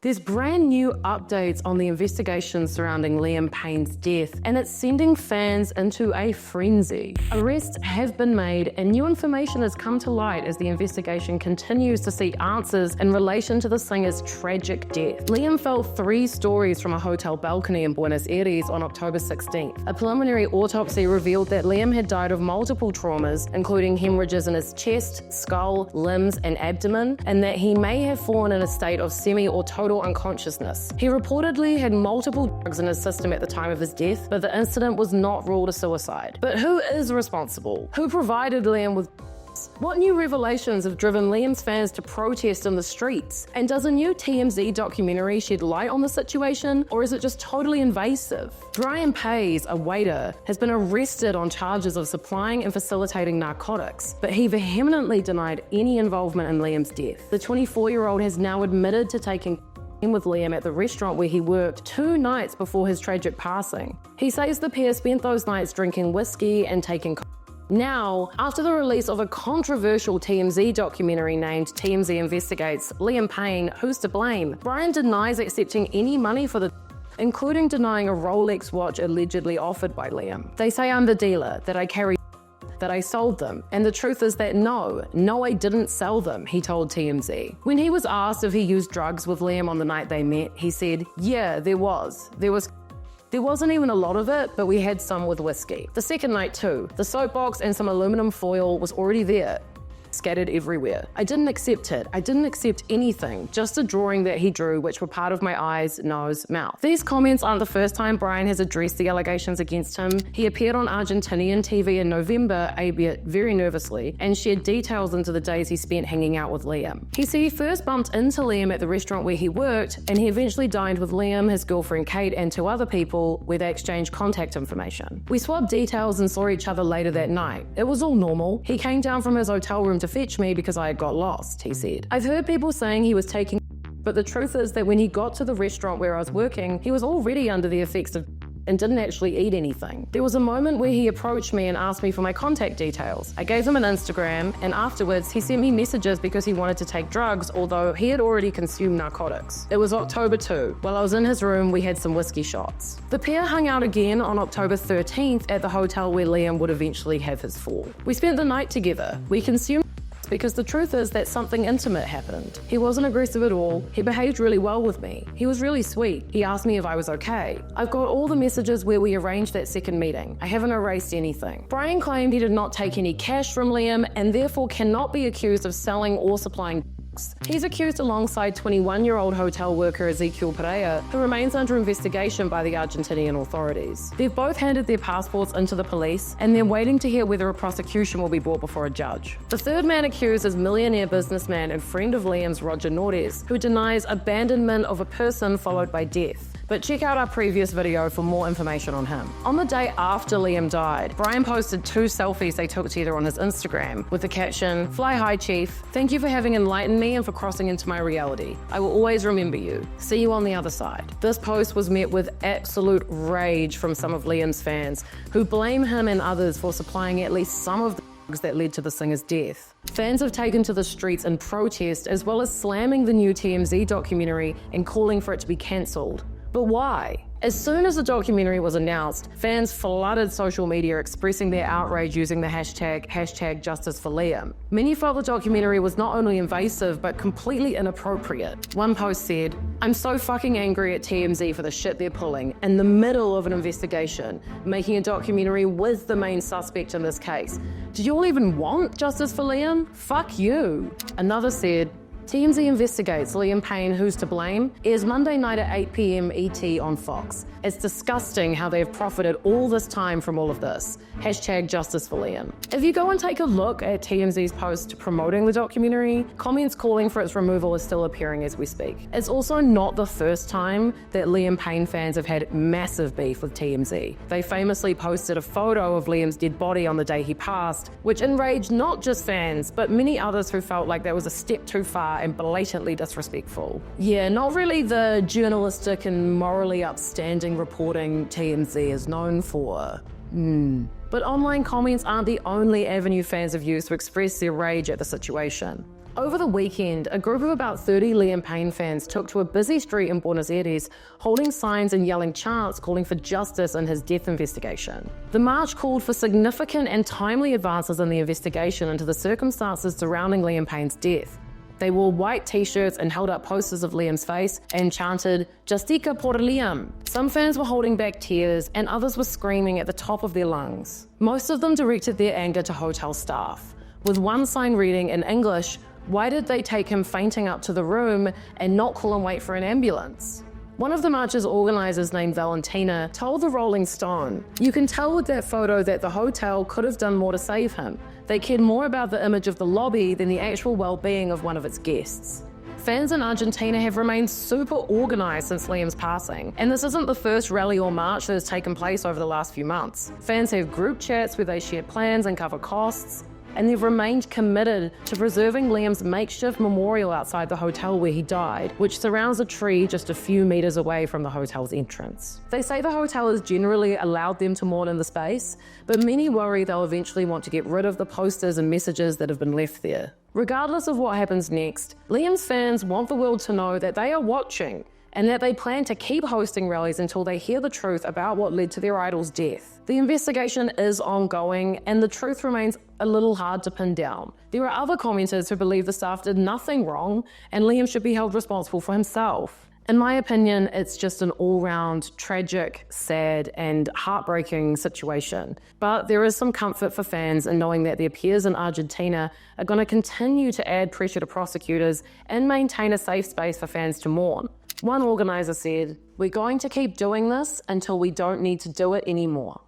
There's brand new updates on the investigation surrounding Liam Payne's death, and it's sending fans into a frenzy. Arrests have been made, and new information has come to light as the investigation continues to seek answers in relation to the singer's tragic death. Liam fell 3 stories from a hotel balcony in Buenos Aires on October 16th. A preliminary autopsy revealed that Liam had died of multiple traumas, including hemorrhages in his chest, skull, limbs, and abdomen, and that he may have fallen in a state of semi or total unconsciousness. He reportedly had multiple drugs in his system at the time of his death, but the incident was not ruled a suicide. But who is responsible? Who provided Liam with What new revelations have driven Liam's fans to protest in the streets? And does a new TMZ documentary shed light on the situation, or is it just totally invasive? Liam Payne, a waiter, has been arrested on charges of supplying and facilitating narcotics, but he vehemently denied any involvement in Liam's death. The 24-year-old has now admitted to taking with Liam at the restaurant where he worked 2 nights before his tragic passing. He says the pair spent those nights drinking whiskey and taking Now, after the release of a controversial TMZ documentary named TMZ Investigates Liam Payne, Who's to Blame?, Brian denies accepting any money for the including denying a Rolex watch allegedly offered by Liam. They say I'm the dealer, that I carry that I sold them, and the truth is that no, I didn't sell them, he told TMZ. When he was asked if he used drugs with Liam on the night they met, he said, yeah, there wasn't even a lot of it, but we had some with whiskey. The second night too, the soapbox and some aluminum foil was already there, scattered everywhere. I didn't accept it. I didn't accept anything, just a drawing that he drew, which were part of my eyes, nose, mouth. These comments aren't the first time Brian has addressed the allegations against him. He appeared on Argentinian TV in November, albeit very nervously, and shared details into the days he spent hanging out with Liam. He said he first bumped into Liam at the restaurant where he worked, and he eventually dined with Liam, his girlfriend Kate, and 2 other people, where they exchanged contact information. We swapped details and saw each other later that night. It was all normal. He came down from his hotel room to fetch me because I had got lost, he said. I've heard people saying he was taking, but the truth is that when he got to the restaurant where I was working, he was already under the effects of and didn't actually eat anything. There was a moment where he approached me and asked me for my contact details. I gave him an Instagram, and afterwards he sent me messages because he wanted to take drugs, although he had already consumed narcotics. It was October 2. While I was in his room, we had some whiskey shots. The pair hung out again on October 13th at the hotel where Liam would eventually have his fall. We spent the night together. We consumed because the truth is that something intimate happened. He wasn't aggressive at all. He behaved really well with me. He was really sweet. He asked me if I was okay. I've got all the messages where we arranged that second meeting. I haven't erased anything. Brian claimed he did not take any cash from Liam and therefore cannot be accused of selling or supplying drugs. He's accused alongside 21-year-old hotel worker Ezequiel Pereira, who remains under investigation by the Argentinian authorities. They've both handed their passports into the police, and they're waiting to hear whether a prosecution will be brought before a judge. The third man accused is millionaire businessman and friend of Liam's Roger Nordes, who denies abandonment of a person followed by death. But check out our previous video for more information on him. On the day after Liam died, Brian posted 2 selfies they took together on his Instagram with the caption, "Fly high, Chief. Thank you for having enlightened me and for crossing into my reality. I will always remember you. See you on the other side." This post was met with absolute rage from some of Liam's fans, who blame him and others for supplying at least some of the drugs that led to the singer's death. Fans have taken to the streets in protest, as well as slamming the new TMZ documentary and calling for it to be cancelled. But why? As soon as the documentary was announced, fans flooded social media expressing their outrage using the hashtag #JusticeForLiam. Many felt the documentary was not only invasive, but completely inappropriate. One post said, "I'm so fucking angry at TMZ for the shit they're pulling in the middle of an investigation, making a documentary with the main suspect in this case. Did you all even want justice for Liam? Fuck you." Another said, TMZ Investigates Liam Payne, Who's to Blame? Airs Monday night at 8 p.m. ET on Fox. It's disgusting how they've profited all this time from all of this. #JusticeForLiam. If you go and take a look at TMZ's post promoting the documentary, comments calling for its removal is still appearing as we speak. It's also not the first time that Liam Payne fans have had massive beef with TMZ. They famously posted a photo of Liam's dead body on the day he passed, which enraged not just fans, but many others who felt like that was a step too far and blatantly disrespectful. Yeah, not really the journalistic and morally upstanding reporting TMZ is known for. But online comments aren't the only avenue fans have used to express their rage at the situation. Over the weekend, a group of about 30 Liam Payne fans took to a busy street in Buenos Aires, holding signs and yelling chants calling for justice in his death investigation. The march called for significant and timely advances in the investigation into the circumstances surrounding Liam Payne's death. They wore white t-shirts and held up posters of Liam's face and chanted, "Justicia por Liam." Some fans were holding back tears and others were screaming at the top of their lungs. Most of them directed their anger to hotel staff, with one sign reading in English, "Why did they take him fainting up to the room and not call and wait for an ambulance?" One of the march's organizers named Valentina told the Rolling Stone, "You can tell with that photo that the hotel could have done more to save him. They cared more about the image of the lobby than the actual well-being of one of its guests." Fans in Argentina have remained super organized since Liam's passing, and this isn't the first rally or march that has taken place over the last few months. Fans have group chats where they share plans and cover costs, and they've remained committed to preserving Liam's makeshift memorial outside the hotel where he died, which surrounds a tree just a few meters away from the hotel's entrance. They say the hotel has generally allowed them to mourn in the space, but many worry they'll eventually want to get rid of the posters and messages that have been left there. Regardless of what happens next, Liam's fans want the world to know that they are watching and that they plan to keep hosting rallies until they hear the truth about what led to their idol's death. The investigation is ongoing, and the truth remains a little hard to pin down. There are other commenters who believe the staff did nothing wrong, and Liam should be held responsible for himself. In my opinion, it's just an all-round tragic, sad, and heartbreaking situation. But there is some comfort for fans in knowing that their peers in Argentina are going to continue to add pressure to prosecutors and maintain a safe space for fans to mourn. One organizer said, "We're going to keep doing this until we don't need to do it anymore."